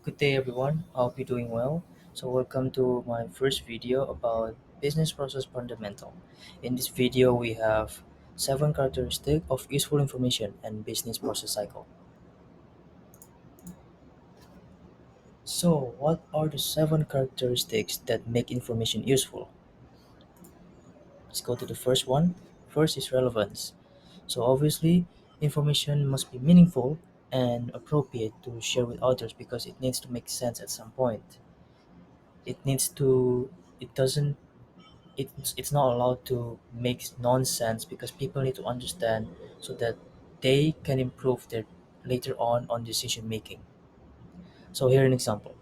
Good day, everyone. I hope you're doing well. Welcome to my first video about business process fundamental. In this video, we have seven characteristics of useful information and business process cycle. So, what are the seven characteristics that make information useful? Let's go to the first one. First is relevance. So, obviously, information must be meaningful and appropriate to share with others because it needs to make sense at some point. It needs to, it doesn't it's not allowed to make nonsense because people need to understand so that they can improve their later on decision making. So here an example.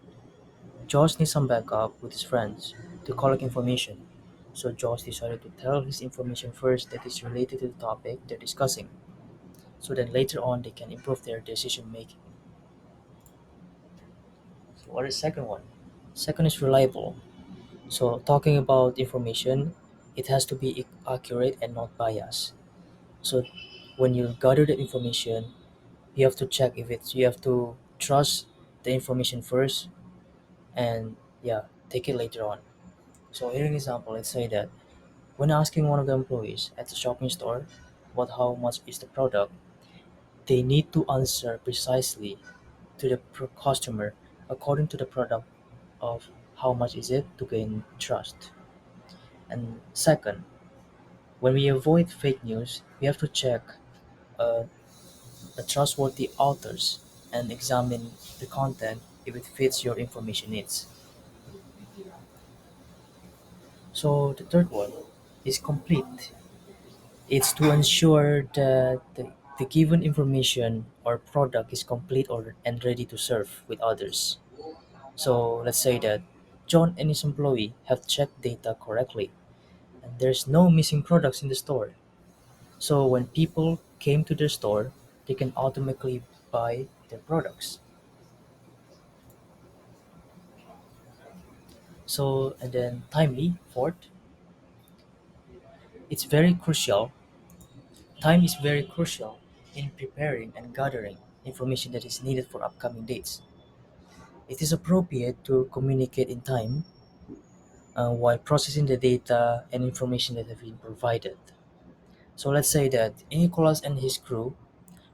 Josh needs some backup with his friends to collect information. So Josh decided to tell his information first that is related to the topic they're discussing so that later on they can improve their decision making. So what is second one? Second is reliable. So talking about information, it has to be accurate and not biased. So when you gather the information, you have to check if it's you have to trust the information first and yeah, take it later on. So here an example, let's say that when asking one of the employees at the shopping store about how much is the product, they need to answer precisely to the customer according to the product of how much is it to gain trust. And second, when we avoid fake news, we have to check uh, the trustworthy authors and examine the content if it fits your information needs. So the third one is complete. It's to ensure that the given information or product is complete or and ready to serve with others. So let's say that John and his employee have checked data correctly and there's no missing products in the store. So when people came to the store, they can automatically buy their products. So and then timely, fourth, it's very crucial. Time is very crucial in preparing and gathering information that is needed for upcoming dates. It is appropriate to communicate in time while processing the data and information that have been provided. So let's say that Nicholas and his crew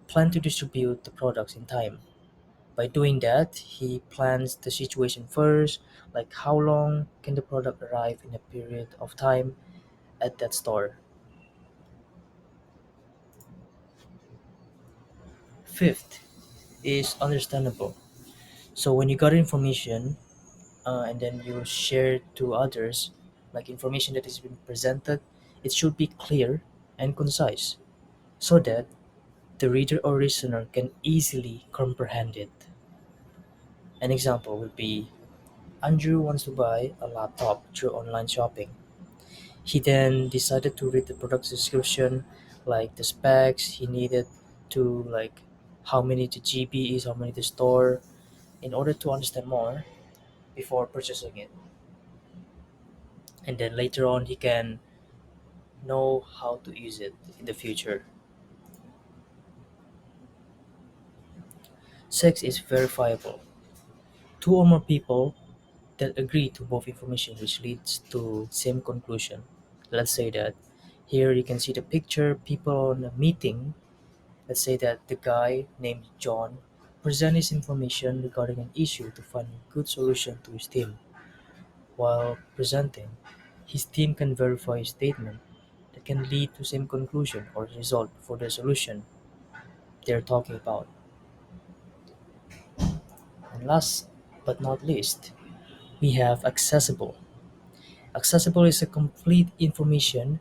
plan to distribute the products in time. By doing that, he plans the situation first, like how long can the product arrive in a period of time at that store. Fifth is understandable. So when you got information and then you share it to others, like information that is being presented, it should be clear and concise so that the reader or listener can easily comprehend it. An example would be Andrew wants to buy a laptop through online shopping. He then decided to read the product description, like the specs he needed to like how many the GB is, how many the store, in order to understand more before purchasing it. And then later on he can know how to use it in the future. Six is verifiable. Two or more people that agree to both information which leads to same conclusion. Let's say that here you can see the picture people on a meeting. Let's say that the guy named John present his information regarding an issue to find a good solution to his team. While presenting, his team can verify his statement that can lead to same conclusion or result for the solution they're talking about. And last but not least, we have accessible. Accessible is a complete information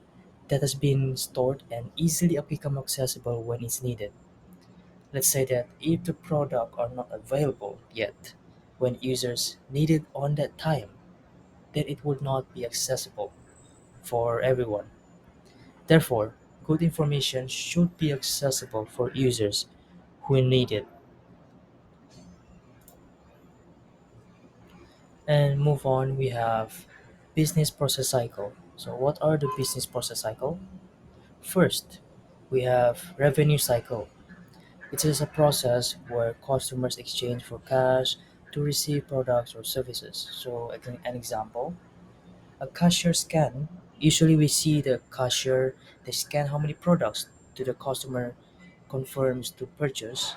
that has been stored and easily become accessible when it's needed. Let's say that if the product are not available yet when users need it on that time, then it would not be accessible for everyone. Therefore, good information should be accessible for users who need it. And move on, we have business process cycle. So what are the business process cycle? First, we have revenue cycle. It is a process where customers exchange for cash to receive products or services. So, an example, a cashier scan. Usually, we see the cashier, they scan how many products to the customer confirms to purchase,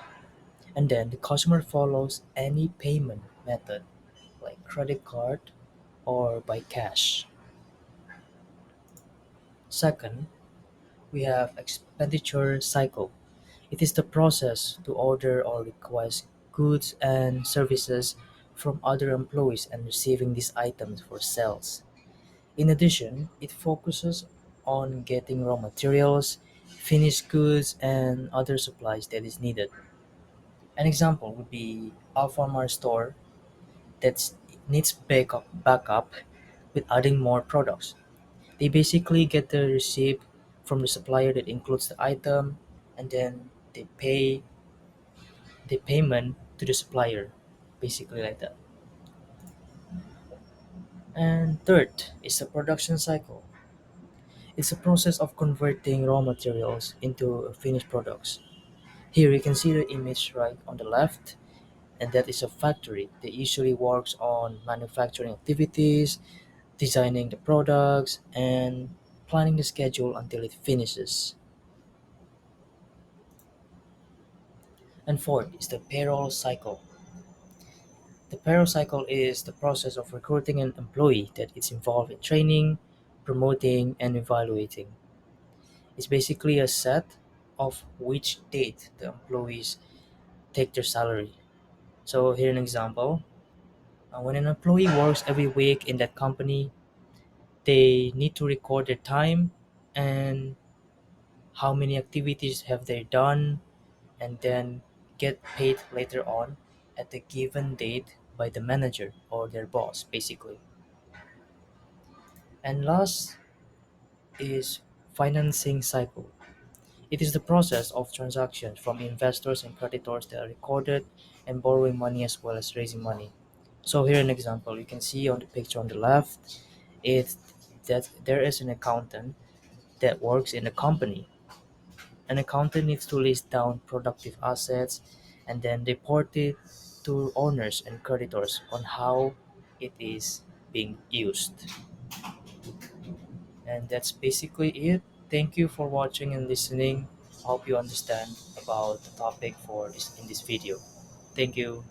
and then the customer follows any payment method like credit card or by cash. Second, we have expenditure cycle. It is the process to order or request goods and services from other employees and receiving these items for sales. In addition, it focuses on getting raw materials, finished goods, and other supplies that is needed. An example would be Alfamart store that needs backup with adding more products. They basically get the receipt from the supplier that includes the item, and then they pay the payment to the supplier, basically like that. And third is the production cycle. It's a process of converting raw materials into finished products. Here you can see the image right on the left, and that is a factory that usually works on manufacturing activities, designing the products, and planning the schedule until it finishes. And fourth is the payroll cycle. The payroll cycle is the process of recruiting an employee that is involved in training, promoting, and evaluating. It's basically a set of which date the employees take their salary. So here an example. When an employee works every week in that company, they need to record their time and how many activities have they done, and then get paid later on at the given date by the manager or their boss basically. And last is financing cycle. It is the process of transactions from investors and creditors that are recorded, and borrowing money as well as raising money. So here an example you can see on the picture on the left, it that there is an accountant that works in a company. An accountant needs to list down productive assets and then report it to owners and creditors on how it is being used. And that's basically it. Thank you for watching and listening. Hope you understand about the topic for this in this video. Thank you.